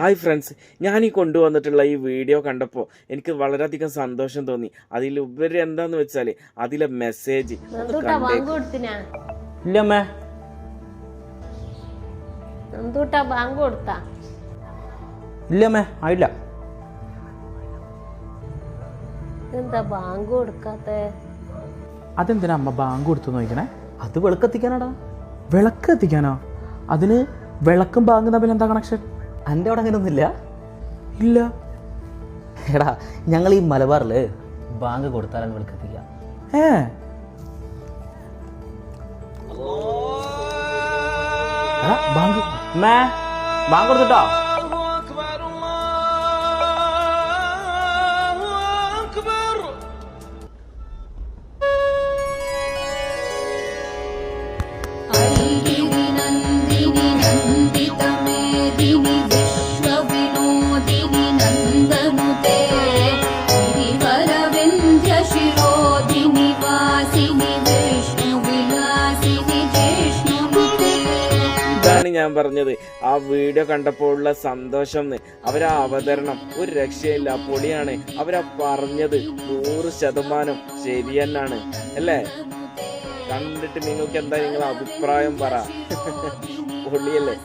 Hi friends, ഞാൻ ഈ കൊണ്ടുവന്നിട്ടുള്ള ഈ വീഡിയോ കണ്ടപ്പോൾ എനിക്ക് വളരെയധികം സന്തോഷം തോന്നി. അതിലുപരി എന്താന്ന് വെച്ചാൽ അതിലെ മെസ്സേജ് ഇല്ലമ്മേ. ഇല്ലമ്മേ ആയില്ല. അതെന്തിനാ അമ്മ ബാങ്ക് കൊടുത്തു നോക്കണേ? അത് വിളക്കെത്തിക്കാനാടാ. വിളക്ക് എത്തിക്കാനോ? അതിന് വിളക്കും ബാങ്കും തമ്മിൽ എന്താ കണക്ഷൻ? എൻ്റെ അവിടെ അങ്ങനെ ഒന്നുമില്ല. ഇല്ല. എടാ, ഞങ്ങൾ ഈ മലബാറിൽ ബാങ്ക് കൊടുത്താലാണ് വിളക്കെത്തിക്കുക. ബാങ്ക് ബാങ്ക് കൊടുത്തിട്ടോ? ഇതാണ് ഞാൻ പറഞ്ഞത്. ആ വീഡിയോ കണ്ടപ്പോൾ ഉള്ള സന്തോഷം, അവരാ അവതരണം ഒരു രക്ഷയില്ല, പൊളിയാണ്. അവരാ പറഞ്ഞത് 100% ശരി തന്നെയാണ് അല്ലേ? കണ്ടിട്ട് നിങ്ങൾക്ക് എന്താ നിങ്ങളെ അഭിപ്രായം പറ. പൊളിയല്ലേ?